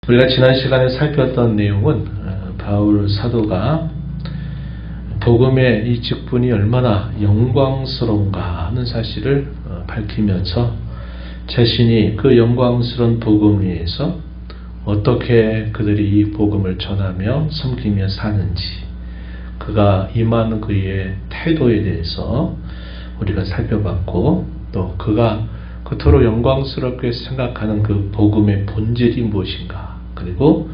우리가 지난 시간에 살폈던 내용은 바울 사도가 복음의 이 직분이 얼마나 영광스러운가 하는 사실을 밝히면서 자신이 그 영광스러운 복음 위에서 어떻게 그들이 이 복음을 전하며 섬기며 사는지, 그가 임하는 그의 태도에 대해서 우리가 살펴봤고, 또 그가 그토록 영광스럽게 생각하는 그 복음의 본질이 무엇인가, 그리고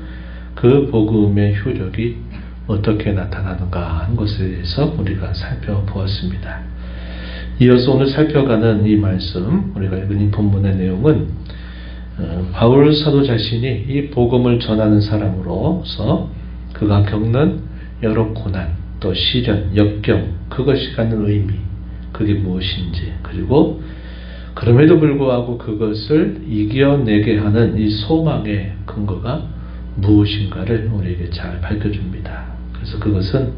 그 복음의 효력이 어떻게 나타나는가 하는 것에 대해서 우리가 살펴보았습니다. 이어서 오늘 살펴가는 이 말씀, 우리가 읽은 이 본문의 내용은 바울 사도 자신이 이 복음을 전하는 사람으로서 그가 겪는 여러 고난, 또 시련, 역경, 그것이 갖는 의미, 그게 무엇인지, 그리고 그럼에도 불구하고 그것을 이겨내게 하는 이 소망의 근거가 무엇인가를 우리에게 잘 밝혀줍니다. 그래서 그것은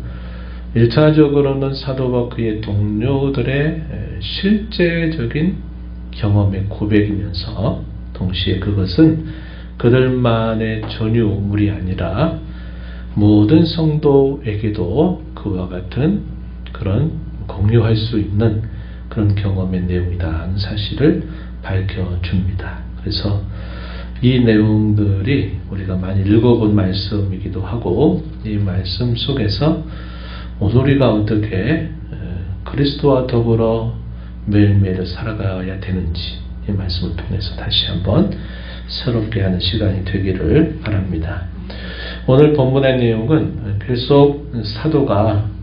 1차적으로는 사도와 그의 동료들의 실제적인 경험의 고백이면서 동시에 그것은 그들만의 전유물이 아니라 모든 성도에게도 그와 같은 그런 공유할 수 있는 그런 경험의 내용이다 하는 사실을 밝혀줍니다. 그래서 이 내용들이 우리가 많이 읽어본 말씀이기도 하고, 이 말씀 속에서 오늘 우리가 어떻게 그리스도와 더불어 매일매일 살아가야 되는지 이 말씀을 통해서 다시 한번 새롭게 하는 시간이 되기를 바랍니다. 오늘 본문의 내용은 계속 사도가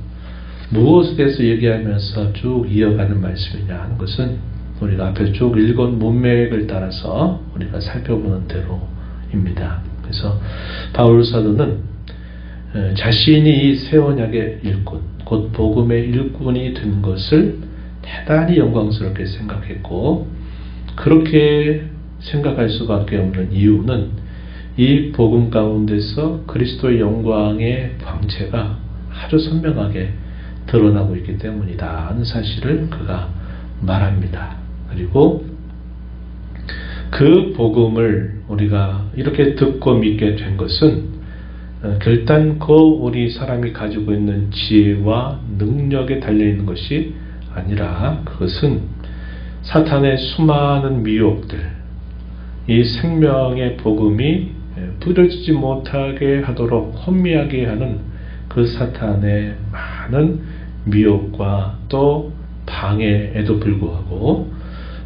무엇에 대해서 얘기하면서 쭉 이어가는 말씀이냐 하는 것은 우리가 앞에 쭉 읽은 문맥을 따라서 우리가 살펴보는 대로입니다. 그래서 바울 사도는 자신이 이 새 언약의 일꾼, 곧 복음의 일꾼이 된 것을 대단히 영광스럽게 생각했고, 그렇게 생각할 수밖에 없는 이유는 이 복음 가운데서 그리스도의 영광의 광채가 아주 선명하게 드러나고 있기 때문이다 하는 사실을 그가 말합니다. 그리고 그 복음을 우리가 이렇게 듣고 믿게 된 것은 결단코 우리 사람이 가지고 있는 지혜와 능력에 달려있는 것이 아니라, 그것은 사탄의 수많은 미혹들, 이 생명의 복음이 부러지지 못하게 하도록 혼미하게 하는 그 사탄의 많은 미혹과 또 방해에도 불구하고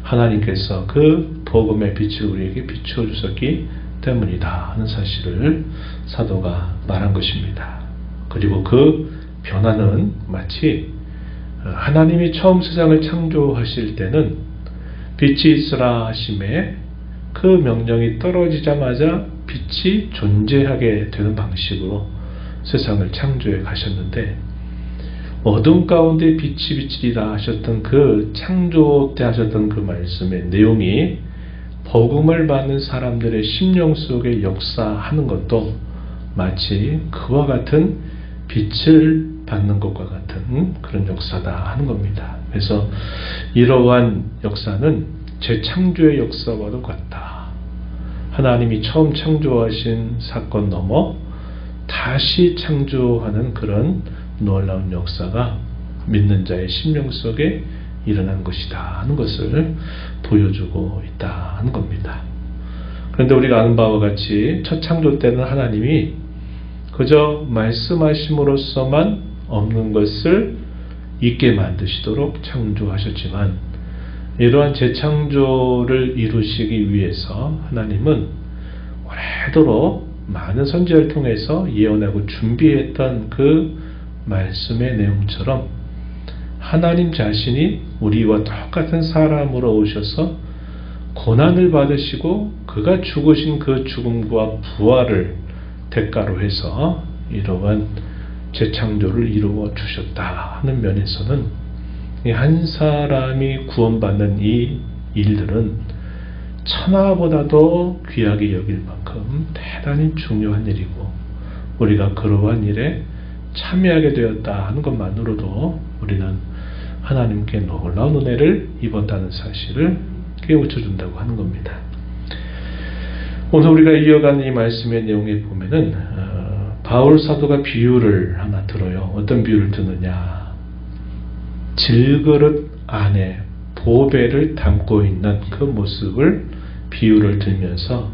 하나님께서 그 복음의 빛을 우리에게 비추어 주셨기 때문이다 하는 사실을 사도가 말한 것입니다. 그리고 그 변화는 마치 하나님이 처음 세상을 창조하실 때는 빛이 있으라 하심에 그 명령이 떨어지자마자 빛이 존재하게 되는 방식으로 세상을 창조해 가셨는데, 어둠 가운데 빛이 비치리라 하셨던 그 창조 때 하셨던 그 말씀의 내용이 복음을 받는 사람들의 심령 속에 역사하는 것도 마치 그와 같은 빛을 받는 것과 같은 그런 역사다 하는 겁니다. 그래서 이러한 역사는 재창조의 역사와도 같다. 하나님이 처음 창조하신 사건 넘어 다시 창조하는 그런 놀라운 역사가 믿는 자의 심령 속에 일어난 것이다 하는 것을 보여주고 있다 하는 겁니다. 그런데 우리가 아는 바와 같이 첫 창조 때는 하나님이 그저 말씀하심으로써만 없는 것을 있게 만드시도록 창조하셨지만, 이러한 재창조를 이루시기 위해서 하나님은 오래도록 많은 선지자를 통해서 예언하고 준비했던 그 말씀의 내용처럼 하나님 자신이 우리와 똑같은 사람으로 오셔서 고난을 받으시고 그가 죽으신 그 죽음과 부활을 대가로 해서 이러한 재창조를 이루어 주셨다 하는 면에서는 한 사람이 구원받는 이 일들은 천하보다도 귀하게 여길 만큼 대단히 중요한 일이고, 우리가 그러한 일에 참여하게 되었다 하는 것만으로도 우리는 하나님께 놀라운 은혜를 입었다는 사실을 깨우쳐 준다고 하는 겁니다. 오늘 우리가 이어가는 이 말씀의 내용에 보면은 바울 사도가 비유를 하나 들어요. 어떤 비유를 드느냐? 질그릇 안에 보배를 담고 있는 그 모습을 비유를 들면서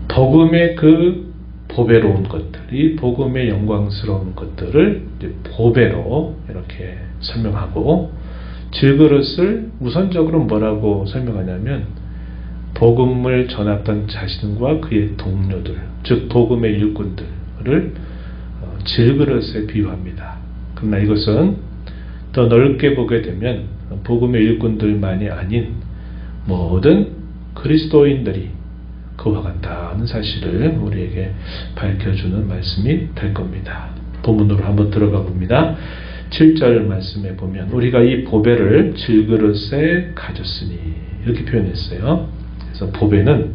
복음의 그 보배로운 것들, 이 복음의 영광스러운 것들을 이제 보배로 이렇게 설명하고, 질그릇을 우선적으로 뭐라고 설명하냐면 복음을 전했던 자신과 그의 동료들, 즉 복음의 일꾼들을 질그릇에 비유합니다. 그러나 이것은 더 넓게 보게 되면 복음의 일꾼들만이 아닌 모든 그리스도인들이 그와 같다는 사실을 우리에게 밝혀주는 말씀이 될 겁니다. 본문으로 한번 들어가 봅니다. 7절 말씀에 보면 우리가 이 보배를 질그릇에 가졌으니 이렇게 표현했어요. 그래서 보배는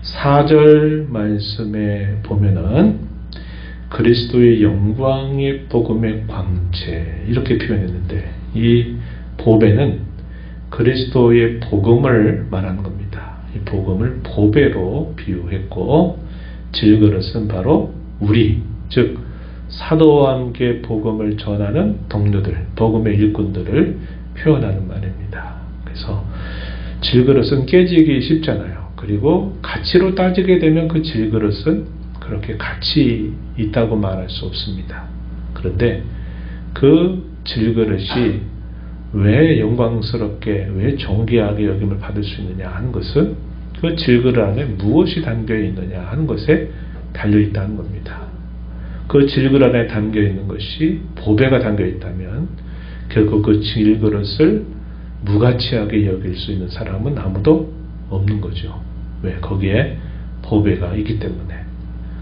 4절 말씀에 보면은 그리스도의 영광의 복음의 광채 이렇게 표현했는데, 이 보배는 그리스도의 복음을 말하는 겁니다. 이 복음을 보배로 비유했고, 질그릇은 바로 우리, 즉 사도와 함께 복음을 전하는 동료들, 복음의 일꾼들을 표현하는 말입니다. 그래서 질그릇은 깨지기 쉽잖아요. 그리고 가치로 따지게 되면 그 질그릇은 그렇게 가치 있다고 말할 수 없습니다. 그런데 그 질그릇이 왜 영광스럽게, 왜 존귀하게 여김을 받을 수 있느냐 하는 것은 그 질그릇 안에 무엇이 담겨 있느냐 하는 것에 달려 있다는 겁니다. 그 질그릇 안에 담겨 있는 것이 보배가 담겨 있다면 결국 그 질그릇을 무가치하게 여길 수 있는 사람은 아무도 없는 거죠. 왜? 거기에 보배가 있기 때문에.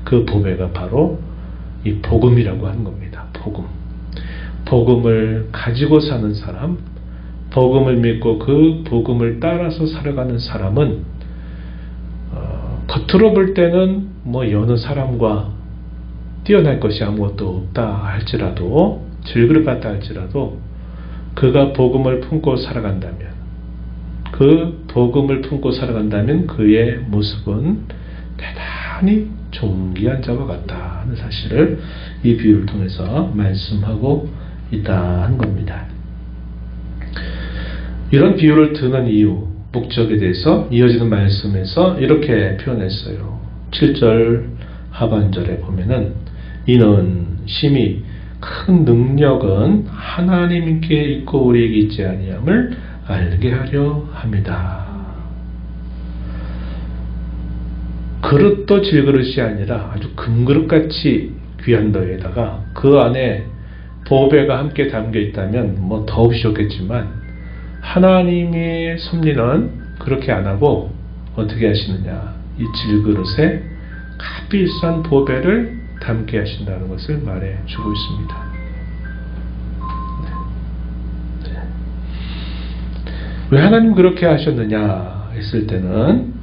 그 보배가 바로 이 복음이라고 하는 겁니다. 복음. 복음을 가지고 사는 사람, 복음을 믿고 그 복음을 따라서 살아가는 사람은 겉으로 볼 때는 뭐 여느 사람과 뛰어날 것이 아무것도 없다 할지라도, 질그릇 같다 할지라도 그가 복음을 품고 살아간다면, 그 복음을 품고 살아간다면 그의 모습은 대단히 존귀한 자와 같다 하는 사실을 이 비유를 통해서 말씀하고 있다는 겁니다. 이런 비유를 드는 이유, 목적에 대해서 이어지는 말씀에서 이렇게 표현했어요. 7절 하반절에 보면은 이는 심히 큰 능력은 하나님께 있고 우리에게 있지 아니함을 알게 하려 합니다. 그릇도 질그릇이 아니라 아주 금그릇같이 귀한 너에다가 그 안에 보배가 함께 담겨 있다면 뭐 더없이 좋겠지만, 하나님의 섭리는 그렇게 안 하고 어떻게 하시느냐, 이 질그릇에 값비싼 보배를 담게 하신다는 것을 말해 주고 있습니다. 왜 하나님 그렇게 하셨느냐 했을 때는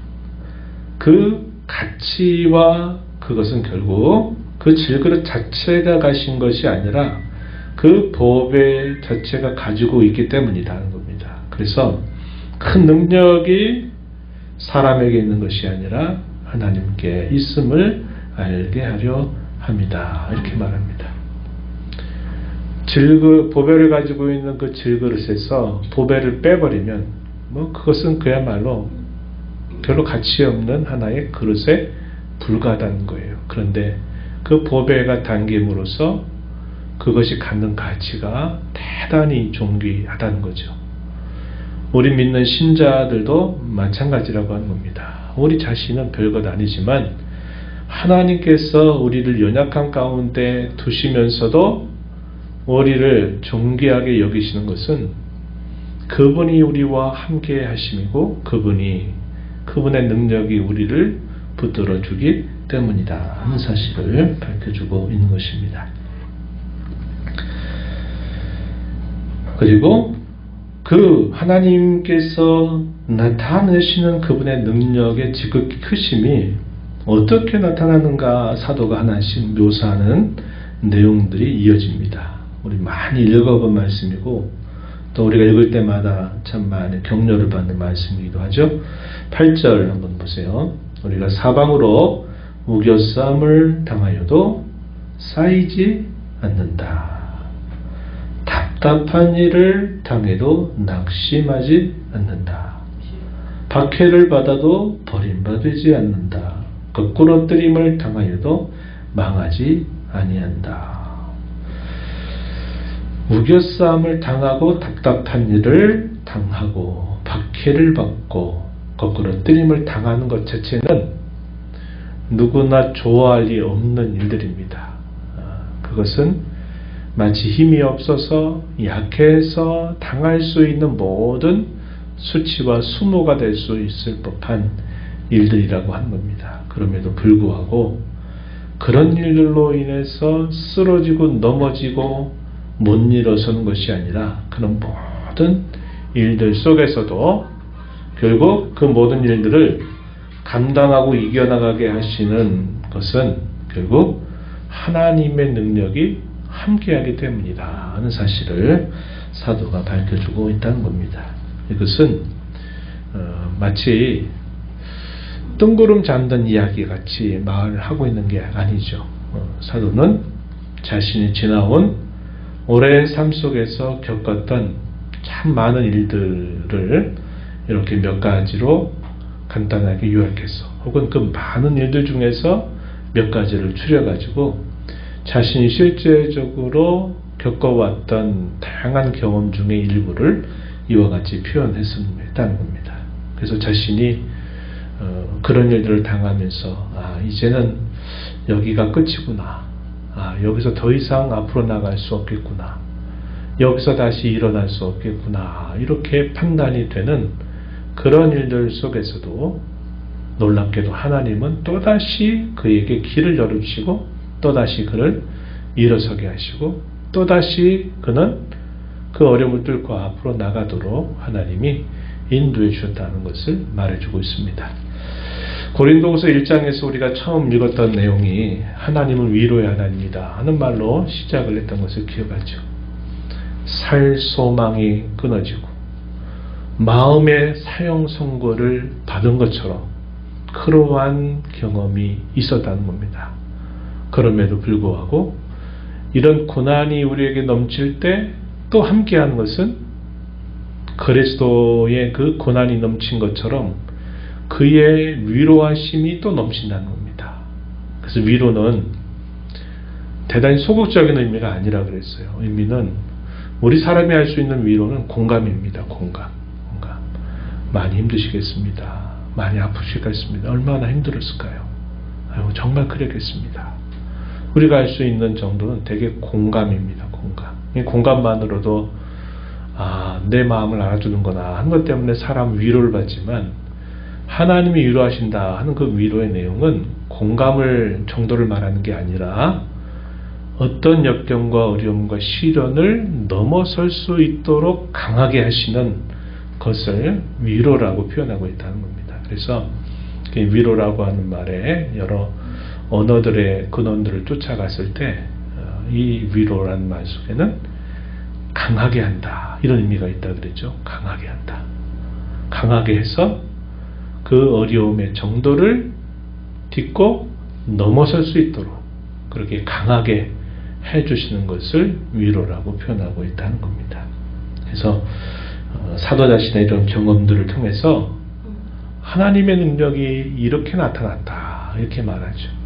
그 가치와 그것은 결국 그 질그릇 자체가 가신 것이 아니라 그 보배 자체가 가지고 있기 때문이라는 겁니다. 그래서 큰 능력이 사람에게 있는 것이 아니라 하나님께 있음을 알게 하려 합니다. 이렇게 말합니다. 보배를 가지고 있는 그 질그릇에서 보배를 빼버리면 뭐 그것은 그야말로 별로 가치 없는 하나의 그릇에 불과하다는 거예요. 그런데 그 보배가 담김으로써 그것이 갖는 가치가 대단히 존귀하다는 거죠. 우리 믿는 신자들도 마찬가지라고 하는 겁니다. 우리 자신은 별것 아니지만 하나님께서 우리를 연약한 가운데 두시면서도 우리를 존귀하게 여기시는 것은 그분이 우리와 함께 하심이고 그분의 능력이 우리를 붙들어 주기 때문이다 하는 사실을 밝혀주고 있는 것입니다. 그리고 그 하나님께서 나타내시는 그분의 능력의 지극히 크심이 어떻게 나타나는가 사도가 하나씩 묘사하는 내용들이 이어집니다. 우리 많이 읽어본 말씀이고 또 우리가 읽을 때마다 참 많은 격려를 받는 말씀이기도 하죠. 8절 한번 보세요. 우리가 사방으로 우겨쌈을 당하여도 쌓이지 않는다. 답답한 일을 당해도 낙심하지 않는다. 박해를 받아도 버림받지 않는다. 거꾸러뜨림을 당하여도 망하지 아니한다. 우겨싸움을 당하고 답답한 일을 당하고 박해를 받고 거꾸러뜨림을 당하는 것 자체는 누구나 좋아할 리 없는 일들입니다. 그것은 마치 힘이 없어서 약해서 당할 수 있는 모든 수치와 수모가 될 수 있을 법한 일들이라고 하는 겁니다. 그럼에도 불구하고 그런 일들로 인해서 쓰러지고 넘어지고 못 일어서는 것이 아니라 그런 모든 일들 속에서도 결국 그 모든 일들을 감당하고 이겨나가게 하시는 것은 결국 하나님의 능력이 함께하기 때문이다 하는 사실을 사도가 밝혀주고 있다는 겁니다. 이것은 마치 뜬구름 잡는 이야기 같이 말하고 있는 게 아니죠. 사도는 자신이 지나온 오랜 삶 속에서 겪었던 참 많은 일들을 이렇게 몇 가지로 간단하게 요약해서 혹은 그 많은 일들 중에서 몇 가지를 추려가지고 자신이 실제적으로 겪어왔던 다양한 경험 중의 일부를 이와 같이 표현했다는 겁니다. 그래서 자신이 그런 일들을 당하면서 이제는 여기가 끝이구나. 여기서 더 이상 앞으로 나갈 수 없겠구나. 여기서 다시 일어날 수 없겠구나. 이렇게 판단이 되는 그런 일들 속에서도 놀랍게도 하나님은 또다시 그에게 길을 열어주시고 또다시 그를 일어서게 하시고 또다시 그는 그 어려움을 뚫고 앞으로 나가도록 하나님이 인도해 주셨다는 것을 말해주고 있습니다. 고린도후서 1장에서 우리가 처음 읽었던 내용이 하나님은 위로의 하나님이다 하는 말로 시작을 했던 것을 기억하죠. 살 소망이 끊어지고 마음의 사형 선고를 받은 것처럼 그러한 경험이 있었다는 겁니다. 그럼에도 불구하고 이런 고난이 우리에게 넘칠 때 또 함께하는 것은 그리스도의 그 고난이 넘친 것처럼 그의 위로하심이 또 넘친다는 겁니다. 그래서 위로는 대단히 소극적인 의미가 아니라 그랬어요. 의미는 우리 사람이 할 수 있는 위로는 공감입니다. 공감. 많이 힘드시겠습니다. 많이 아프시겠습니다. 얼마나 힘들었을까요? 정말 그랬겠습니다. 우리가 할 수 있는 정도는 되게 공감입니다. 공감. 이 공감만으로도 내 마음을 알아주는구나 하는 것 때문에 사람 위로를 받지만 하나님이 위로하신다 하는 그 위로의 내용은 공감을 정도를 말하는 게 아니라 어떤 역경과 어려움과 시련을 넘어설 수 있도록 강하게 하시는 것을 위로라고 표현하고 있다는 겁니다. 그래서 위로라고 하는 말에 여러 언어들의 근원들을 쫓아갔을 때 이 위로라는 말 속에는 강하게 한다 이런 의미가 있다 그랬죠. 강하게 한다. 강하게 해서 그 어려움의 정도를 딛고 넘어설 수 있도록 그렇게 강하게 해주시는 것을 위로라고 표현하고 있다는 겁니다. 그래서 사도 자신의 이런 경험들을 통해서 하나님의 능력이 이렇게 나타났다 이렇게 말하죠.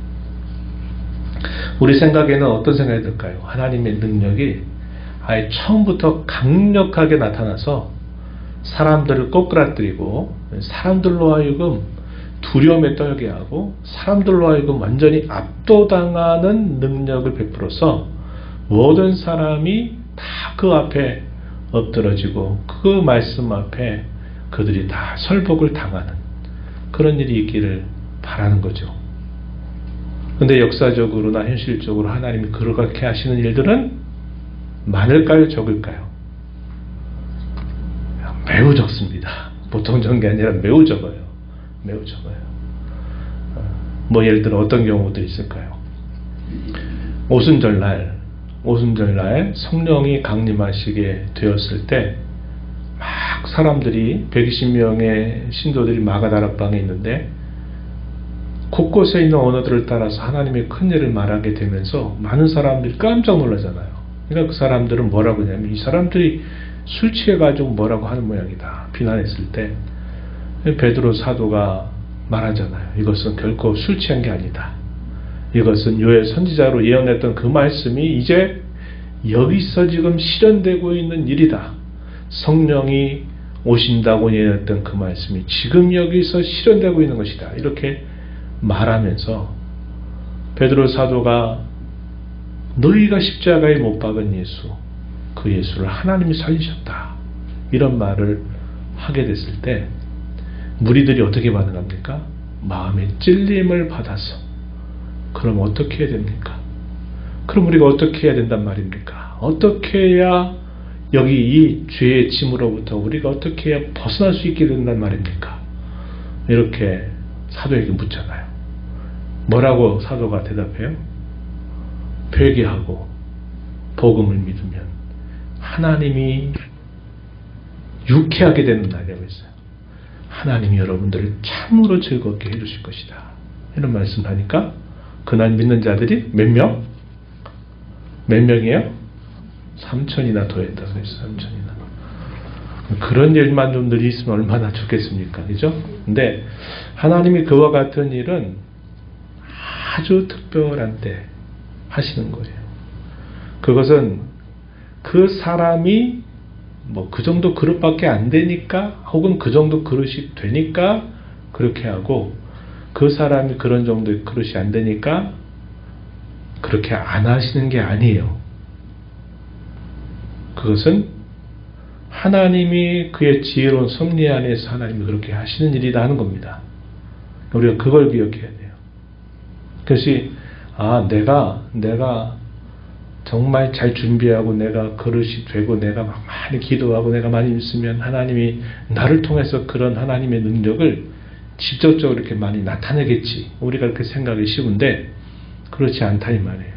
우리 생각에는 어떤 생각이 들까요? 하나님의 능력이 아예 처음부터 강력하게 나타나서 사람들을 꼬꾸라뜨리고 사람들로 하여금 두려움에 떨게 하고 사람들로 하여금 완전히 압도당하는 능력을 베풀어서 모든 사람이 다 그 앞에 엎드러지고 그 말씀 앞에 그들이 다 설복을 당하는 그런 일이 있기를 바라는 거죠. 근데 역사적으로나 현실적으로 하나님이 그렇게 하시는 일들은 많을까요? 적을까요? 매우 적습니다. 보통 적은 게 아니라 매우 적어요. 매우 적어요. 예를 들어 어떤 경우들이 있을까요? 오순절날 성령이 강림하시게 되었을 때 막 사람들이 120명의 신도들이 마가다락방에 있는데 곳곳에 있는 언어들을 따라서 하나님의 큰 일을 말하게 되면서 많은 사람들이 깜짝 놀라잖아요. 그러니까 그 사람들은 뭐라고 하냐면 이 사람들이 술 취해가지고 뭐라고 하는 모양이다 비난했을 때 베드로 사도가 말하잖아요. 이것은 결코 술 취한 게 아니다. 이것은 요엘 선지자로 예언했던 그 말씀이 이제 여기서 지금 실현되고 있는 일이다. 성령이 오신다고 예언했던 그 말씀이 지금 여기서 실현되고 있는 것이다. 이렇게 말하면서 베드로 사도가 너희가 십자가에 못 박은 예수, 그 예수를 하나님이 살리셨다. 이런 말을 하게 됐을 때 무리들이 어떻게 반응합니까? 마음의 찔림을 받아서 그럼 어떻게 해야 됩니까? 그럼 우리가 어떻게 해야 된단 말입니까? 어떻게 해야 여기 이 죄의 짐으로부터 우리가 어떻게 해야 벗어날 수 있게 된단 말입니까? 이렇게 사도에게 묻잖아요. 뭐라고 사도가 대답해요? 회개하고 복음을 믿으면 하나님이 유쾌하게 되는 날이라고 했어요. 하나님이 여러분들을 참으로 즐겁게 해주실 것이다. 이런 말씀을 하니까 그날 믿는 자들이 몇 명? 몇 명이에요? 3천이나 더했다고 했어요. 3천이나. 그런 일만 좀 늘 있으면 얼마나 좋겠습니까? 그죠? 근데 하나님이 그와 같은 일은 아주 특별한 때 하시는 거예요. 그것은 그 사람이 뭐 그 정도 그릇밖에 안 되니까 혹은 그 정도 그릇이 되니까 그렇게 하고 그 사람이 그런 정도의 그릇이 안 되니까 그렇게 안 하시는 게 아니에요. 그것은 하나님이 그의 지혜로운 섭리 안에서 하나님이 그렇게 하시는 일이다 하는 겁니다. 우리가 그걸 기억해야 돼요. 그것이 내가 정말 잘 준비하고 내가 그릇이 되고 내가 많이 기도하고 내가 많이 있으면 하나님이 나를 통해서 그런 하나님의 능력을 직접적으로 이렇게 많이 나타내겠지. 우리가 그렇게 생각이 쉬운데 그렇지 않다 이 말이에요.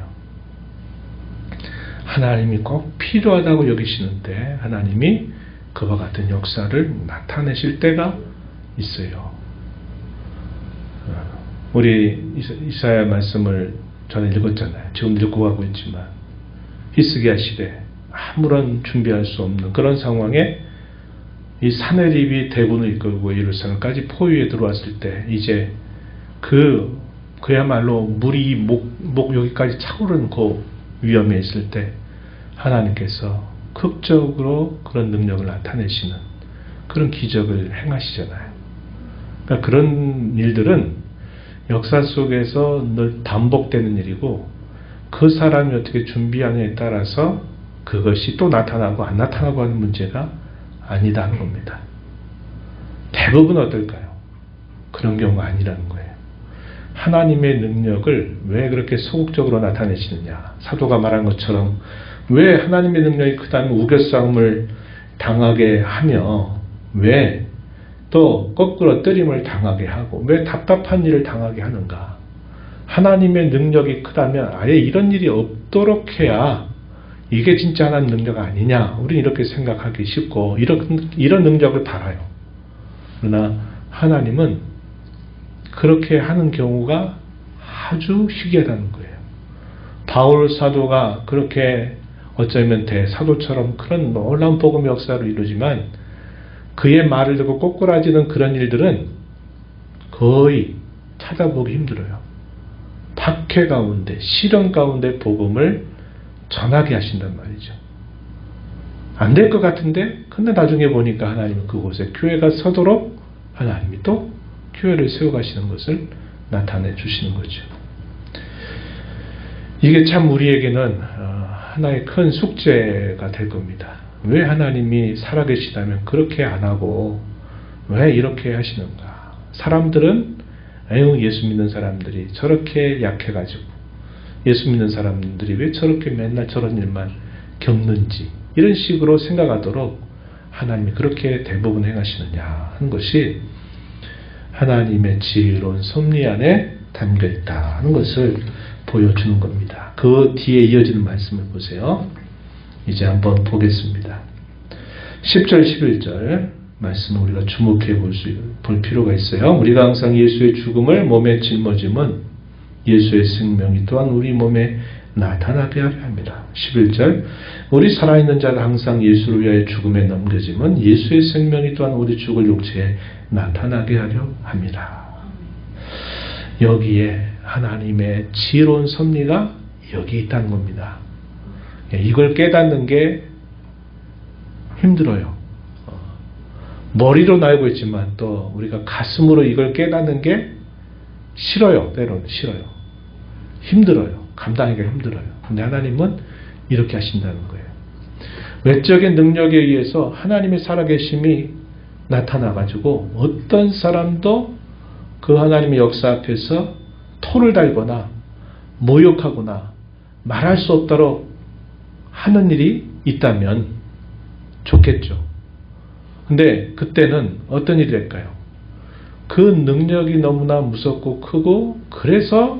하나님이 꼭 필요하다고 여기시는데 하나님이 그와 같은 역사를 나타내실 때가 있어요. 우리 이사야 말씀을 전에 읽었잖아요. 지금 읽고 가고 있지만 히스기야 시대 아무런 준비할 수 없는 그런 상황에 이 사내립이 대군을 이끌고 예루살렘까지 포위에 들어왔을 때 이제 그야말로 물이 목 여기까지 차오르는 그 위험에 있을 때 하나님께서 극적으로 그런 능력을 나타내시는 그런 기적을 행하시잖아요. 그러니까 그런 일들은 역사 속에서 늘 반복되는 일이고 그 사람이 어떻게 준비하느냐에 따라서 그것이 또 나타나고 안 나타나고 하는 문제가 아니다 하는 겁니다. 대부분 어떨까요? 그런 경우가 아니라는 거예요. 하나님의 능력을 왜 그렇게 소극적으로 나타내시느냐. 사도가 말한 것처럼 왜 하나님의 능력이 크다면 우겨싸움을 당하게 하며 왜 또 거꾸로 뜨림을 당하게 하고 왜 답답한 일을 당하게 하는가. 하나님의 능력이 크다면 아예 이런 일이 없도록 해야 이게 진짜 하나님 능력 아니냐. 우리는 이렇게 생각하기 쉽고 이런 능력을 바라요. 그러나 하나님은 그렇게 하는 경우가 아주 희귀하다는 거예요. 바울 사도가 그렇게 어쩌면 대사도처럼 그런 놀라운 복음의 역사를 이루지만 그의 말을 듣고 꼬꾸라지는 그런 일들은 거의 찾아보기 힘들어요. 박해 가운데 시련 가운데 복음을 전하게 하신단 말이죠. 안 될 것 같은데 근데 나중에 보니까 하나님은 그곳에 교회가 서도록 하나님이 또 교회를 세워가시는 것을 나타내 주시는 거죠. 이게 참 우리에게는 하나의 큰 숙제가 될 겁니다. 왜 하나님이 살아계시다면 그렇게 안 하고 왜 이렇게 하시는가. 사람들은 예수 믿는 사람들이 저렇게 약해가지고 예수 믿는 사람들이 왜 저렇게 맨날 저런 일만 겪는지 이런 식으로 생각하도록 하나님이 그렇게 대부분 행하시느냐 하는 것이 하나님의 지혜로운 섭리 안에 담겨있다 하는 것을 보여주는 겁니다. 그 뒤에 이어지는 말씀을 보세요. 이제 한번 보겠습니다. 10절 11절 말씀을 우리가 주목해 볼 필요가 있어요. 우리가 항상 예수의 죽음을 몸에 짊어짐은 예수의 생명이 또한 우리 몸에 나타나게 하려 합니다. 11절 우리 살아있는 자가 항상 예수를 위하여 죽음에 넘겨짐은 예수의 생명이 또한 우리 죽을 육체에 나타나게 하려 합니다. 여기에 하나님의 지혜로운 섭리가 여기 있다는 겁니다. 이걸 깨닫는 게 힘들어요. 머리로 알고 있지만 또 우리가 가슴으로 이걸 깨닫는 게 싫어요. 때로는 싫어요. 힘들어요. 감당하기가 힘들어요. 근데 하나님은 이렇게 하신다는 거예요. 외적인 능력에 의해서 하나님의 살아계심이 나타나가지고 어떤 사람도 그 하나님의 역사 앞에서 토를 달거나 모욕하거나 말할 수 없도록 하는 일이 있다면 좋겠죠. 근데 그때는 어떤 일이 될까요? 그 능력이 너무나 무섭고 크고 그래서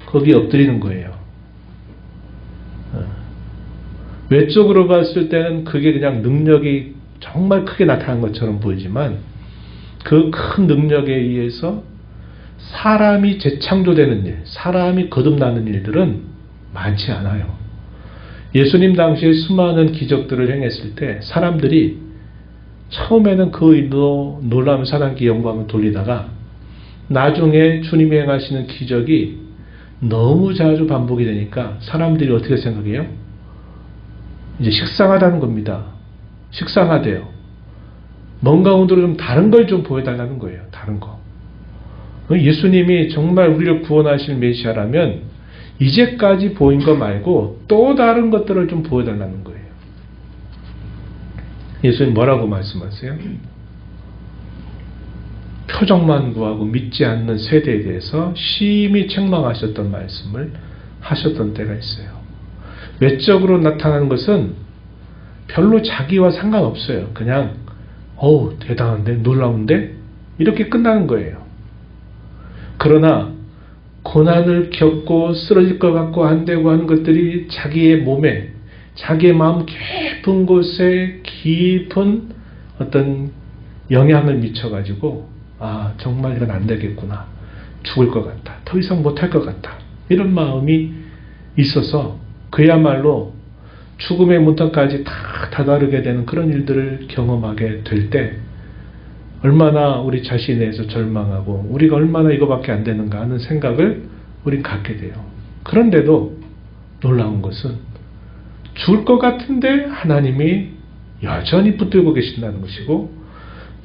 거기에 엎드리는 거예요. 외적으로 봤을 때는 그게 그냥 능력이 정말 크게 나타난 것처럼 보이지만 그 큰 능력에 의해서 사람이 재창조되는 일, 사람이 거듭나는 일들은 많지 않아요. 예수님 당시에 수많은 기적들을 행했을 때 사람들이 처음에는 그 일로 놀라면서 하나님께 영광을 돌리다가 나중에 주님이 행하시는 기적이 너무 자주 반복이 되니까 사람들이 어떻게 생각해요? 이제 식상하다는 겁니다. 식상하대요. 뭔가 오늘은 좀 다른 걸 좀 보여달라는 거예요. 다른 거. 예수님이 정말 우리를 구원하실 메시아라면 이제까지 보인 거 말고 또 다른 것들을 좀 보여달라는 거예요. 예수님 뭐라고 말씀하세요? 표적만 구하고 믿지 않는 세대에 대해서 심히 책망하셨던 말씀을 하셨던 때가 있어요. 외적으로 나타나는 것은 별로 자기와 상관없어요. 그냥 어우 대단한데 놀라운데 이렇게 끝나는 거예요. 그러나 고난을 겪고 쓰러질 것 같고 안 되고 하는 것들이 자기의 몸에 자기의 마음 깊은 곳에 깊은 어떤 영향을 미쳐가지고 아 정말 이건 안 되겠구나. 죽을 것 같다. 더 이상 못할 것 같다. 이런 마음이 있어서 그야말로 죽음의 문턱까지 다 다다르게 되는 그런 일들을 경험하게 될 때 얼마나 우리 자신에 대해서 절망하고 우리가 얼마나 이거밖에 안 되는가 하는 생각을 우린 갖게 돼요. 그런데도 놀라운 것은 죽을 것 같은데 하나님이 여전히 붙들고 계신다는 것이고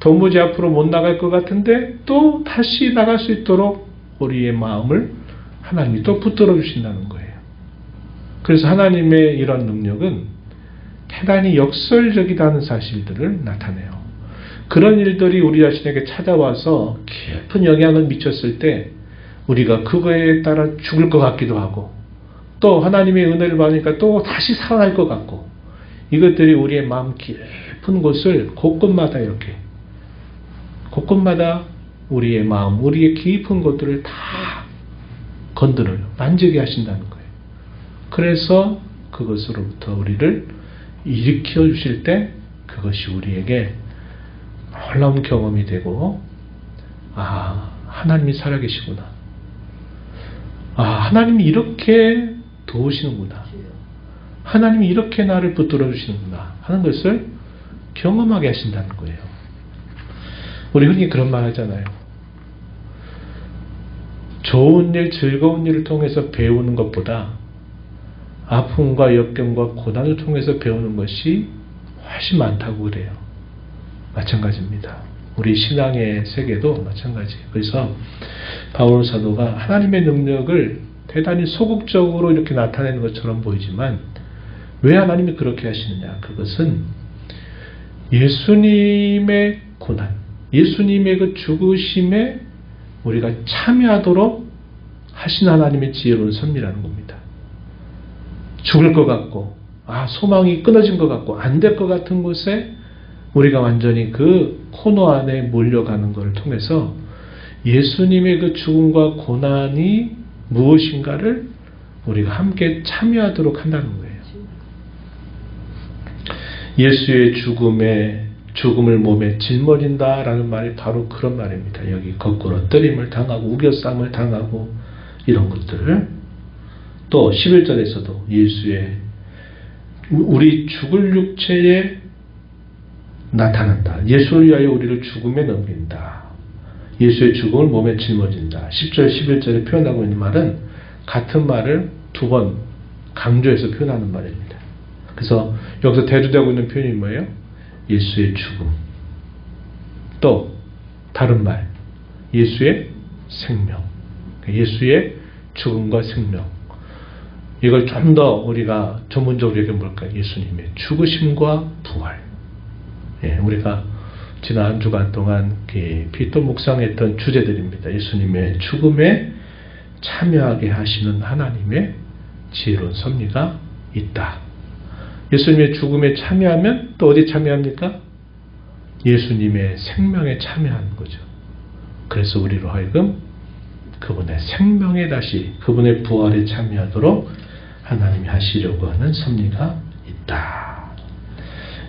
도무지 앞으로 못 나갈 것 같은데 또 다시 나갈 수 있도록 우리의 마음을 하나님이 또 붙들어 주신다는 거예요. 그래서 하나님의 이런 능력은 대단히 역설적이라는 사실들을 나타내요. 그런 일들이 우리 자신에게 찾아와서 깊은 영향을 미쳤을 때 우리가 그거에 따라 죽을 것 같기도 하고 또 하나님의 은혜를 받으니까 또 다시 살아날 것 같고 이것들이 우리의 마음 깊은 곳을 곳곳마다 이렇게 곳곳마다 우리의 마음, 우리의 깊은 곳들을 다 건드려요. 만지게 하신다는 거예요. 그래서 그것으로부터 우리를 일으켜 주실 때 그것이 우리에게 놀라운 경험이 되고 아 하나님이 살아계시구나. 아 하나님이 이렇게 도우시는구나. 하나님이 이렇게 나를 붙들어 주시는구나 하는 것을 경험하게 하신다는 거예요. 우리 흔히 그런 말 하잖아요. 좋은 일, 즐거운 일을 통해서 배우는 것보다 아픔과 역경과 고난을 통해서 배우는 것이 훨씬 많다고 그래요. 마찬가지입니다. 우리 신앙의 세계도 마찬가지예요. 그래서 바울 사도가 하나님의 능력을 대단히 소극적으로 이렇게 나타내는 것처럼 보이지만 왜 하나님이 그렇게 하시느냐? 그것은 예수님의 고난, 예수님의 그 죽으심에 우리가 참여하도록 하신 하나님의 지혜로운 섭리라는 겁니다. 죽을 것 같고 소망이 끊어진 것 같고 안 될 것 같은 곳에 우리가 완전히 그 코너 안에 몰려가는 것을 통해서 예수님의 그 죽음과 고난이 무엇인가를 우리가 함께 참여하도록 한다는 거예요. 예수의 죽음을 몸에 짊어진다 라는 말이 바로 그런 말입니다. 여기 거꾸로 뜨림을 당하고 우겨쌈을 당하고 이런 것들. 또 11절에서도 예수의 우리 죽을 육체에 나타난다. 예수를 위하여 우리를 죽음에 넘긴다. 예수의 죽음을 몸에 짊어진다. 10절 11절에 표현하고 있는 말은 같은 말을 두 번 강조해서 표현하는 말입니다. 그래서 여기서 대두되고 있는 표현이 뭐예요? 예수의 죽음. 또 다른 말, 예수의 생명. 예수의 죽음과 생명. 이걸 좀 더 우리가 전문적으로 얘기하면 뭘까요? 예수님의 죽으심과 부활. 예, 우리가 지난 한 주간 동안 피또 묵상했던 주제들입니다. 예수님의 죽음에 참여하게 하시는 하나님의 지혜로운 섭리가 있다. 예수님의 죽음에 참여하면 또 어디 참여합니까? 예수님의 생명에 참여하는 거죠. 그래서 우리로 하여금 그분의 생명에 다시 그분의 부활에 참여하도록 하나님이 하시려고 하는 섭리가 있다.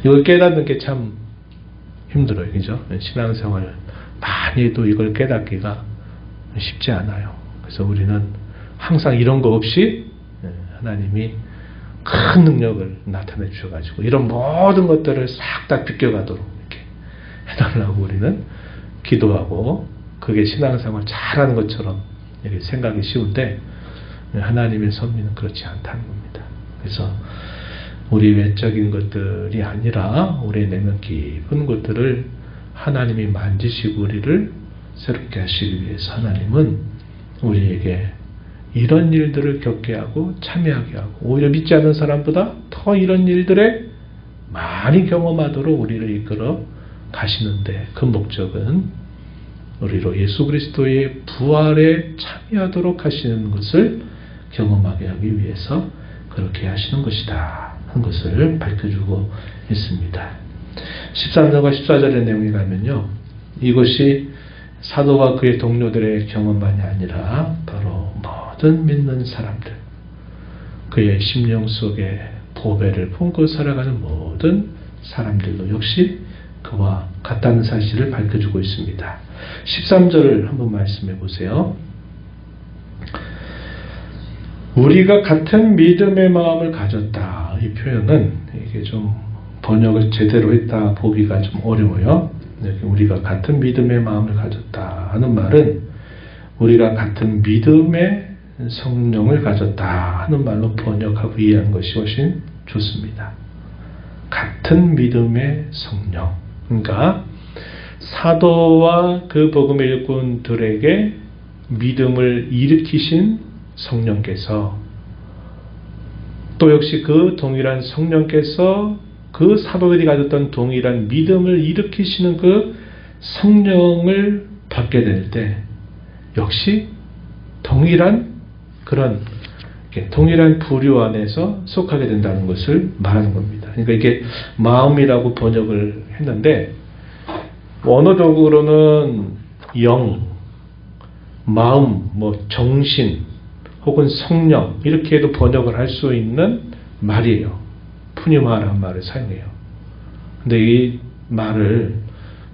이걸 깨닫는 게 참 힘들어요. 그죠? 신앙생활 많이 해도 이걸 깨닫기가 쉽지 않아요. 그래서 우리는 항상 이런 거 없이 하나님이 큰 능력을 나타내 주셔가지고 이런 모든 것들을 싹 다 비껴가도록 이렇게 해달라고 우리는 기도하고 그게 신앙생활 잘하는 것처럼 이렇게 생각이 쉬운데 하나님의 섭리는 그렇지 않다는 겁니다. 그래서 우리 외적인 것들이 아니라 우리 내면 깊은 것들을 하나님이 만지시고 우리를 새롭게 하시기 위해서 하나님은 우리에게 이런 일들을 겪게 하고 참여하게 하고 오히려 믿지 않는 사람보다 더 이런 일들에 많이 경험하도록 우리를 이끌어 가시는데 그 목적은 우리로 예수 그리스도의 부활에 참여하도록 하시는 것을 경험하게 하기 위해서 그렇게 하시는 것이다 하는 것을 밝혀주고 있습니다. 13절과 14절의 내용에 가면요, 이것이 사도와 그의 동료들의 경험만이 아니라 바로 모든 믿는 사람들, 그의 심령 속에 보배를 품고 살아가는 모든 사람들도 역시 그와 같다는 사실을 밝혀주고 있습니다. 13절을 한번 말씀해 보세요. 우리가 같은 믿음의 마음을 가졌다. 이 표현은 이게 좀 번역을 제대로 했다 보기가 좀 어려워요. 우리가 같은 믿음의 마음을 가졌다 하는 말은 우리가 같은 믿음의 성령을 가졌다 하는 말로 번역하고 이해하는 것이 훨씬 좋습니다. 같은 믿음의 성령. 그러니까 사도와 그 복음의 일꾼들에게 믿음을 일으키신 성령께서 또 역시 그 동일한 성령께서 그 사도들이 가졌던 동일한 믿음을 일으키시는 그 성령을 받게 될 때 역시 동일한 그런 동일한 부류 안에서 속하게 된다는 것을 말하는 겁니다. 그러니까 이게 마음이라고 번역을 했는데 원어적으로는 영, 마음, 정신 혹은 성령 이렇게도 번역을 할 수 있는 말이에요. 푸니마라는 말을 사용해요. 근데 이 말을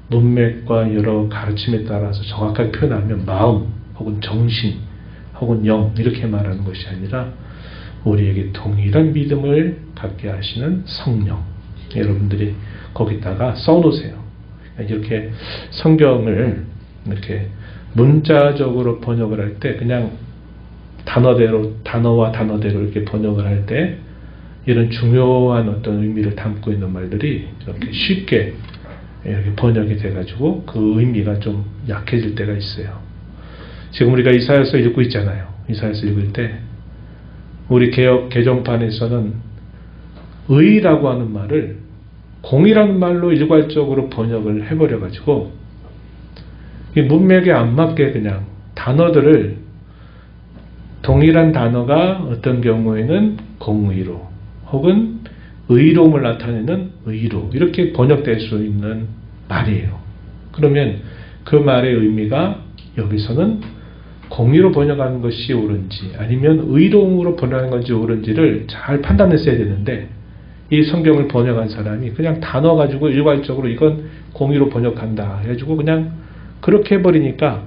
문맥과 여러 가르침에 따라서 정확하게 표현하면 마음 혹은 정신 혹은 영 이렇게 말하는 것이 아니라 우리에게 동일한 믿음을 갖게 하시는 성령. 여러분들이 거기다가 써놓으세요. 이렇게 성경을 이렇게 문자적으로 번역을 할 때 그냥 단어와 단어대로 이렇게 번역을 할 때 이런 중요한 어떤 의미를 담고 있는 말들이 이렇게 쉽게 이렇게 번역이 돼가지고 그 의미가 좀 약해질 때가 있어요. 지금 우리가 이사야서 읽고 있잖아요. 이사야서 읽을 때 우리 개역 개정판에서는 의라고 하는 말을 공이라는 말로 일괄적으로 번역을 해버려가지고 문맥에 안 맞게 그냥 단어들을 동일한 단어가 어떤 경우에는 공의로 혹은 의로움을 나타내는 의로 이렇게 번역될 수 있는 말이에요. 그러면 그 말의 의미가 여기서는 공의로 번역하는 것이 옳은지 아니면 의로움으로 번역하는 것이 옳은지를 잘 판단했어야 되는데 이 성경을 번역한 사람이 그냥 단어 가지고 일괄적으로 이건 공의로 번역한다 해가지고 그냥 그렇게 해버리니까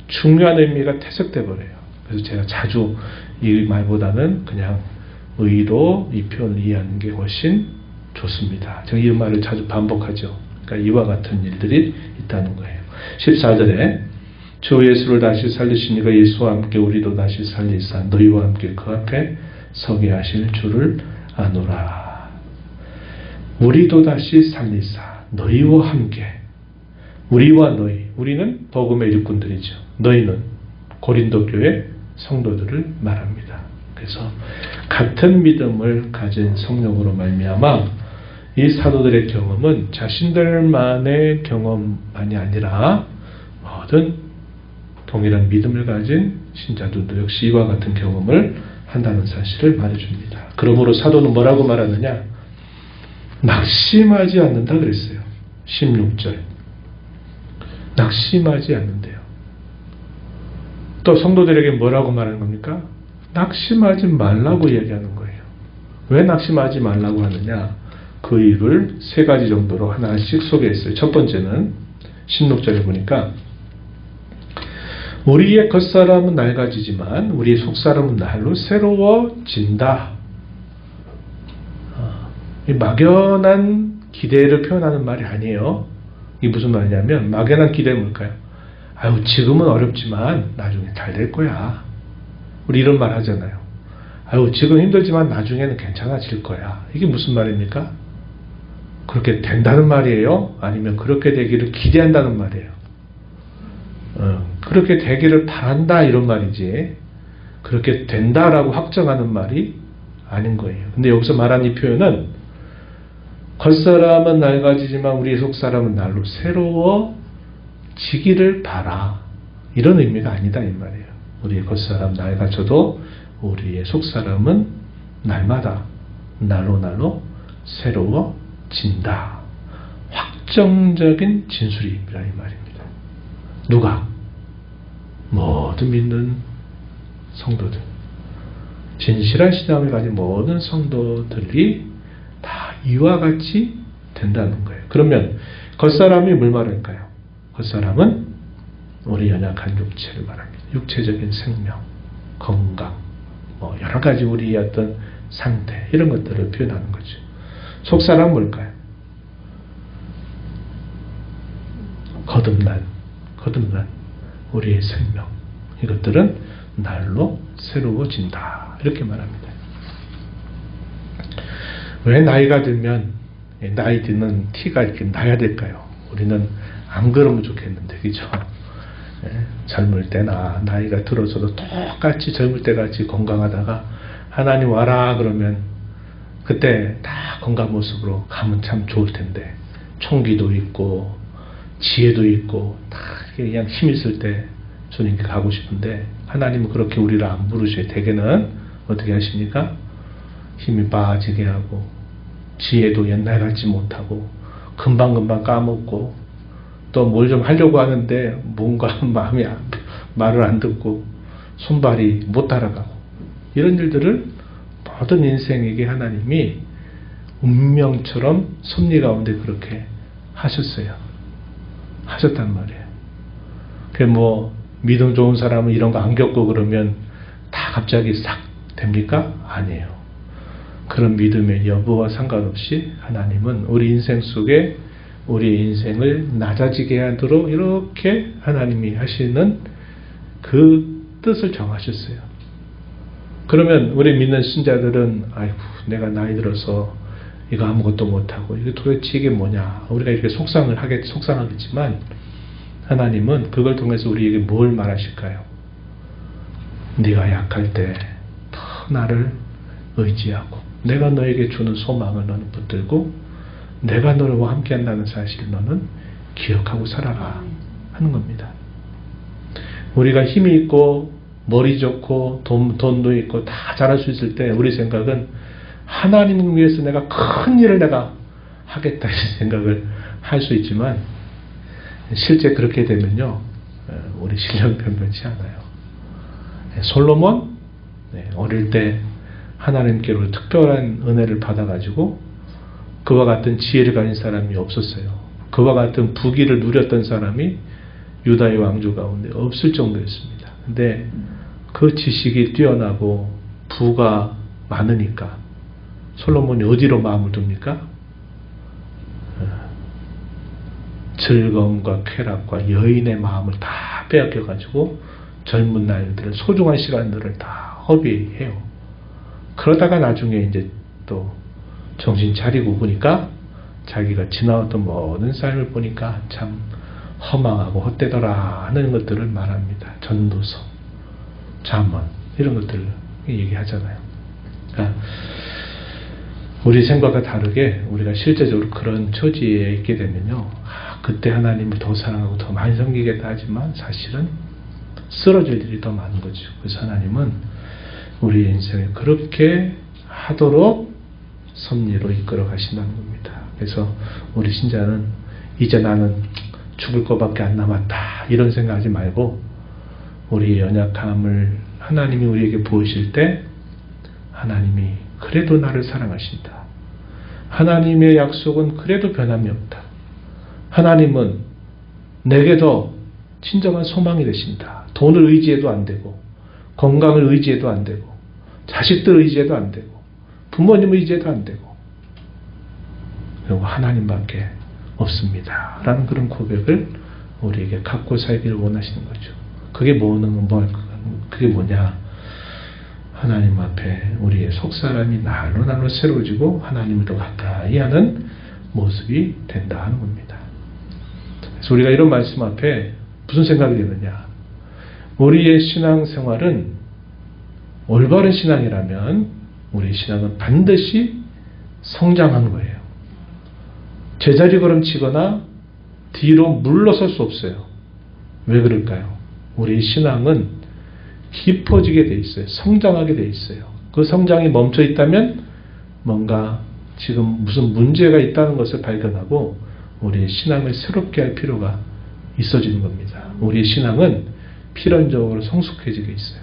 중요한 의미가 퇴색돼 버려요. 그래서 제가 자주 이 말보다는 그냥 의로 이 표현을 이해하는 게 훨씬 좋습니다. 제가 이 말을 자주 반복하죠. 그러니까 이와 같은 일들이 있다는 거예요. 14절에 주 예수를 다시 살리시니가 예수와 함께 우리도 다시 살리사 너희와 함께 그 앞에 서게 하실 줄을 아노라. 우리도 다시 살리사 너희와 함께. 우리와 너희, 우리는 복음의 일꾼들이죠. 너희는 고린도 교회 성도들을 말합니다. 그래서 같은 믿음을 가진 성령으로 말미암아 이 사도들의 경험은 자신들만의 경험만이 아니라 모든 동일한 믿음을 가진 신자들도 역시 이와 같은 경험을 한다는 사실을 말해줍니다. 그러므로 사도는 뭐라고 말하느냐? 낙심하지 않는다 그랬어요. 16절. 낙심하지 않는데요. 또 성도들에게 뭐라고 말하는 겁니까? 낙심하지 말라고 이야기하는 거예요. 왜 낙심하지 말라고 하느냐? 그 이유를 세 가지 정도로 하나씩 소개했어요. 첫 번째는 16절에 보니까 우리의 겉사람은 낡아지지만 우리의 속사람은 날로 새로워진다. 이 막연한 기대를 표현하는 말이 아니에요. 이게 무슨 말이냐면 막연한 기대는 뭘까요? 아유 지금은 어렵지만 나중에 잘 될 거야. 우리 이런 말 하잖아요. 아유 지금 힘들지만 나중에는 괜찮아질 거야. 이게 무슨 말입니까? 그렇게 된다는 말이에요? 아니면 그렇게 되기를 기대한다는 말이에요? 그렇게 되기를 바란다 이런 말이지 그렇게 된다라고 확정하는 말이 아닌 거예요. 근데 여기서 말한 이 표현은 겉사람은 낡아지지만 우리의 속사람은 날로 새로워지기를 바라 이런 의미가 아니다 이 말이에요. 우리의 겉사람 낡아져도 우리의 속사람은 날마다 날로 새로워진다. 확정적인 진술이라 이 말입니다. 누가? 모든 믿는 성도들. 진실한 신앙을 가진 모든 성도들이 다 이와 같이 된다는 거예요. 그러면 겉사람이 뭘 말할까요? 겉사람은 우리 연약한 육체를 말합니다. 육체적인 생명, 건강, 여러 가지 우리의 어떤 상태 이런 것들을 표현하는 거죠. 속사람은 뭘까요? 거듭난 우리의 생명 이것들은 날로 새로워진다 이렇게 말합니다. 왜 나이가 들면 나이 드는 티가 이렇게 나야 될까요? 우리는 안 그러면 좋겠는데 그죠? 젊을 때나 나이가 들어서도 똑같이 젊을 때같이 건강하다가 하나님 와라 그러면 그때 다 건강 모습으로 가면 참 좋을 텐데 총기도 있고 지혜도 있고 다 그냥 힘 있을 때 주님께 가고 싶은데 하나님은 그렇게 우리를 안 부르셔요. 대개는 어떻게 하십니까? 힘이 빠지게 하고 지혜도 옛날 같지 못하고 금방금방 까먹고 또 뭘 좀 하려고 하는데 뭔가 마음이 말을 안 듣고 손발이 못 따라가고 이런 일들을 모든 인생에게 하나님이 운명처럼 섭리 가운데 그렇게 하셨어요. 하셨단 말이에요. 믿음 좋은 사람은 이런 거 안 겪고 그러면 다 갑자기 싹 됩니까? 아니에요. 그런 믿음의 여부와 상관없이 하나님은 우리 인생 속에 우리 인생을 낮아지게 하도록 이렇게 하나님이 하시는 그 뜻을 정하셨어요. 그러면 우리 믿는 신자들은 아이고 내가 나이 들어서 이거 아무것도 못하고 이게 도대체 이게 뭐냐 우리가 이렇게 속상하겠지만 하나님은 그걸 통해서 우리에게 뭘 말하실까요? 네가 약할 때 더 나를 의지하고 내가 너에게 주는 소망을 너는 붙들고 내가 너와 함께 한다는 사실을 너는 기억하고 살아라 하는 겁니다. 우리가 힘이 있고 머리 좋고 돈도 있고 다 잘할 수 있을 때 우리 생각은 하나님을 위해서 내가 큰 일을 내가 하겠다 이런 생각을 할 수 있지만 실제 그렇게 되면요 우리 실력 변변치 않아요. 솔로몬 어릴 때 하나님께로 특별한 은혜를 받아가지고 그와 같은 지혜를 가진 사람이 없었어요. 그와 같은 부귀를 누렸던 사람이 유다의 왕조 가운데 없을 정도였습니다. 근데 그 지식이 뛰어나고 부가 많으니까 솔로몬이 어디로 마음을 둡니까? 즐거움과 쾌락과 여인의 마음을 다 빼앗겨가지고 젊은 날들을, 소중한 시간들을 다 허비해요. 그러다가 나중에 이제 또 정신 차리고 보니까 자기가 지나왔던 모든 삶을 보니까 참 허망하고 헛되더라 하는 것들을 말합니다. 전도서, 잠언 이런 것들을 얘기하잖아요. 그러니까 우리 생각과 다르게 우리가 실제적으로 그런 처지에 있게 되면요, 그때 하나님을 더 사랑하고 더 많이 섬기겠다 하지만 사실은 쓰러질 일이 더 많은 거죠. 그래서 하나님은 우리 인생을 그렇게 하도록 섭리로 이끌어 가신다는 겁니다. 그래서 우리 신자는 이제 나는 죽을 것밖에 안 남았다 이런 생각하지 말고, 우리의 연약함을 하나님이 우리에게 보이실 때 하나님이 그래도 나를 사랑하신다, 하나님의 약속은 그래도 변함이 없다, 하나님은 내게 더 진정한 소망이 되신다. 돈을 의지해도 안 되고, 건강을 의지해도 안 되고, 자식들 의지해도 안 되고, 부모님 의지해도 안 되고, 그리고 하나님밖에 없습니다 라는 그런 고백을 우리에게 갖고 살기를 원하시는 거죠. 그게 그게 뭐냐? 하나님 앞에 우리의 속사람이 날로 날로 새로워지고 하나님을 더 가까이 하는 모습이 된다 하는 겁니다. 그래서 우리가 이런 말씀 앞에 무슨 생각이 드느냐? 우리의 신앙생활은 올바른 신앙이라면 우리의 신앙은 반드시 성장하는 거예요. 제자리 걸음치거나 뒤로 물러설 수 없어요. 왜 그럴까요? 우리의 신앙은 깊어지게 돼 있어요. 성장하게 돼 있어요. 그 성장이 멈춰 있다면 뭔가 지금 무슨 문제가 있다는 것을 발견하고 우리의 신앙을 새롭게 할 필요가 있어지는 겁니다. 우리의 신앙은 필연적으로 성숙해지게 있어요.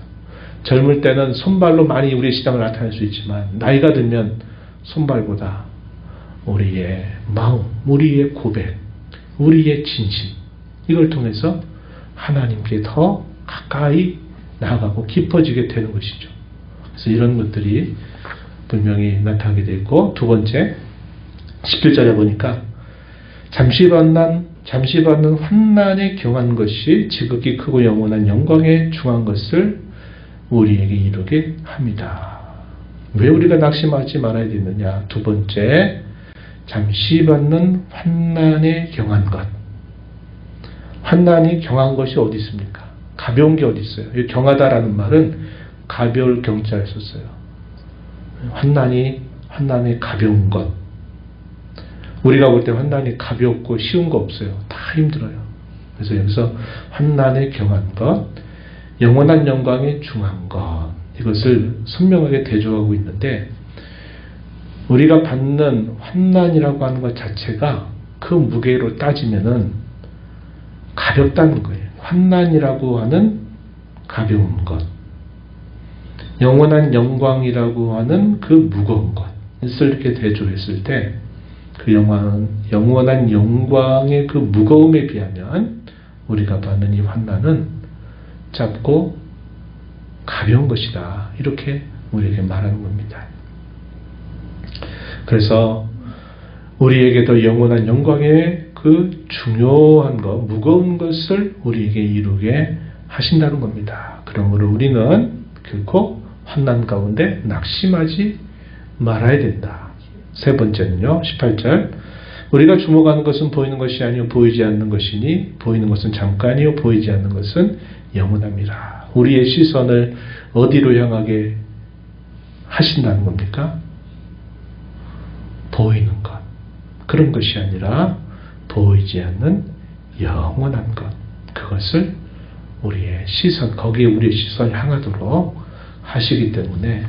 젊을 때는 손발로 많이 우리의 신앙을 나타낼 수 있지만 나이가 들면 손발보다 우리의 마음, 우리의 고백, 우리의 진심, 이걸 통해서 하나님께 더 가까이 나아가고 깊어지게 되는 것이죠. 그래서 이런 것들이 분명히 나타나게 되어 있고, 두 번째 17절에 보니까 잠시 받는 환난에 경한 것이 지극히 크고 영원한 영광에 중한 것을 우리에게 이루게 합니다. 왜 우리가 낙심하지 말아야 되느냐? 두 번째, 잠시 받는 환난에 경한 것. 환난이 경한 것이 어디 있습니까? 가벼운 게 어디 있어요? 이 경하다라는 말은 가벼울 경자를 썼어요. 환난에 가벼운 것. 우리가 볼 때 환난이 가볍고 쉬운 거 없어요. 다 힘들어요. 그래서 여기서 환난에 경한 것, 영원한 영광에 중한 것, 이것을 선명하게 대조하고 있는데, 우리가 받는 환난이라고 하는 것 자체가 그 무게로 따지면은 가볍다는 거예요. 환난이라고 하는 가벼운 것, 영원한 영광이라고 하는 그 무거운 것을 이렇게 대조했을 때, 그 영원한 영광의 그 무거움에 비하면 우리가 받는 이 환난은 작고 가벼운 것이다, 이렇게 우리에게 말하는 겁니다. 그래서 우리에게도 영원한 영광의 그 중요한 것, 무거운 것을 우리에게 이루게 하신다는 겁니다. 그러므로 우리는 결코 환난 가운데 낙심하지 말아야 된다. 세 번째는요, 18절, 우리가 주목하는 것은 보이는 것이 아니요 보이지 않는 것이니 보이는 것은 잠깐이요 보이지 않는 것은 영원합니다. 우리의 시선을 어디로 향하게 하신다는 겁니까? 보이는 것, 그런 것이 아니라 보이지 않는 영원한 것, 그것을 우리의 시선, 거기에 우리의 시선을 향하도록 하시기 때문에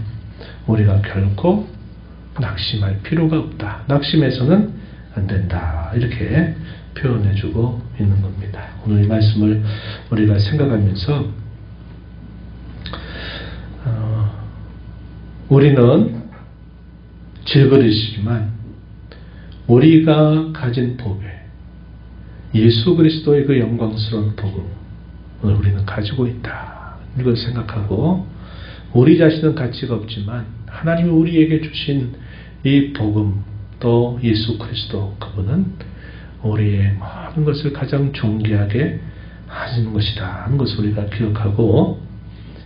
우리가 결코 낙심할 필요가 없다. 낙심해서는 안 된다. 이렇게 표현해주고 있는 겁니다. 오늘 이 말씀을 우리가 생각하면서 우리는 질그릇이지만 우리가 가진 복에 예수 그리스도의 그 영광스러운 복음을 우리는 가지고 있다. 이걸 생각하고 우리 자신은 가치가 없지만 하나님이 우리에게 주신 이 복음 또 예수 그리스도 그분은 우리의 모든 것을 가장 존귀하게 하시는 것이다 하는 것을 우리가 기억하고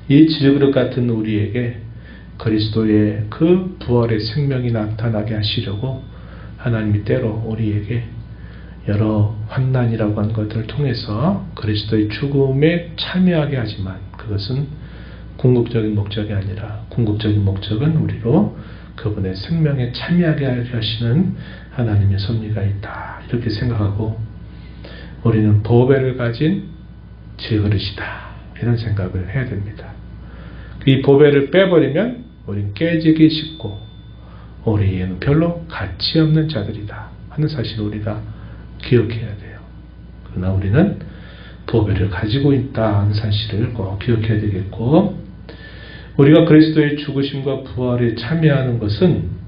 이 질그릇 같은 우리에게 그리스도의 그 부활의 생명이 나타나게 하시려고 하나님이 때로 우리에게 여러 환난이라고 하는 것들을 통해서 그리스도의 죽음에 참여하게 하지만 그것은 궁극적인 목적이 아니라 궁극적인 목적은 우리로 그분의 생명에 참여하게 하시는 하나님의 섭리가 있다. 이렇게 생각하고 우리는 보배를 가진 질그릇이다. 이런 생각을 해야 됩니다. 이 보배를 빼버리면 우리는 깨지기 쉽고 우리에는 별로 가치 없는 자들이다 하는 사실을 우리가 기억해야 돼요. 그러나 우리는 보배를 가지고 있다 하는 사실을 꼭 기억해야 되겠고 우리가 그리스도의 죽으심과 부활에 참여하는 것은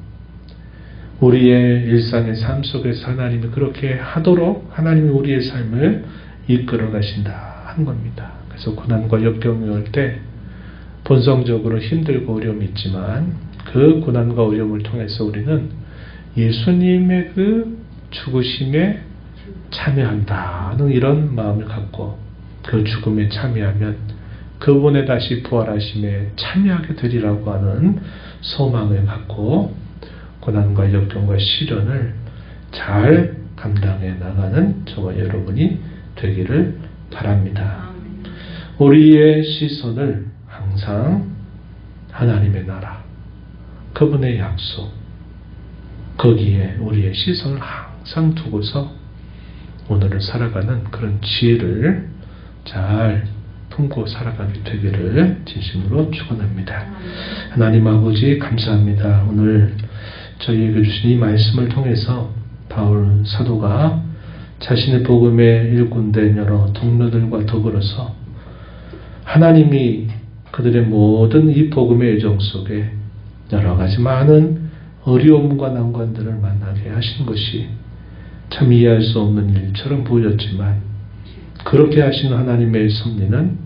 우리의 일상의 삶 속에서 하나님이 그렇게 하도록 하나님이 우리의 삶을 이끌어 가신다 하는 겁니다. 그래서 고난과 역경이 올 때 본성적으로 힘들고 어려움이 있지만 그 고난과 어려움을 통해서 우리는 예수님의 그 죽으심에 참여한다는 이런 마음을 갖고 그 죽음에 참여하면 그분의 다시 부활하심에 참여하게 되리라고 하는 소망을 갖고 고난과 역경과 시련을 잘 감당해 나가는 저와 여러분이 되기를 바랍니다. 우리의 시선을 항상 하나님의 나라, 그분의 약속, 거기에 우리의 시선을 항상 두고서 오늘을 살아가는 그런 지혜를 잘 품고 살아가게 되기를 진심으로 축원합니다. 하나님 아버지 감사합니다. 오늘 저희에게 주신 이 말씀을 통해서 바울 사도가 자신의 복음의 일꾼된 여러 동료들과 더불어서 하나님이 그들의 모든 이 복음의 여정 속에 여러 가지 많은 어려움과 난관들을 만나게 하신 것이 참 이해할 수 없는 일처럼 보였지만 그렇게 하시는 하나님의 섭리는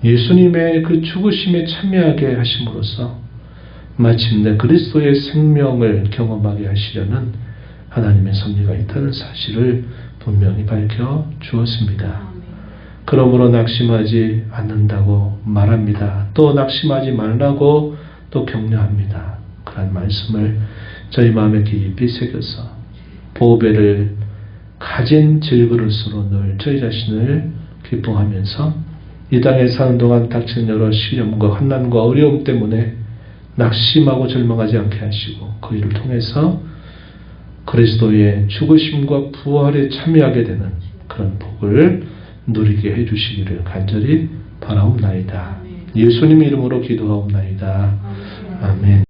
예수님의 그 죽으심에 참여하게 하심으로써 마침내 그리스도의 생명을 경험하게 하시려는 하나님의 섭리가 있다는 사실을 분명히 밝혀 주었습니다. 그러므로 낙심하지 않는다고 말합니다. 또 낙심하지 말라고 또 격려합니다. 그런 말씀을 저희 마음에 깊이 새겨서 보배를 가진 질그릇으로 늘 저희 자신을 기뻐하면서 이 땅에 사는 동안 닥친 여러 시련과 환난과 어려움 때문에 낙심하고 절망하지 않게 하시고 그 일을 통해서 그리스도의 죽으심과 부활에 참여하게 되는 그런 복을 누리게 해주시기를 간절히 바라옵나이다. 예수님 이름으로 기도하옵나이다. 아멘.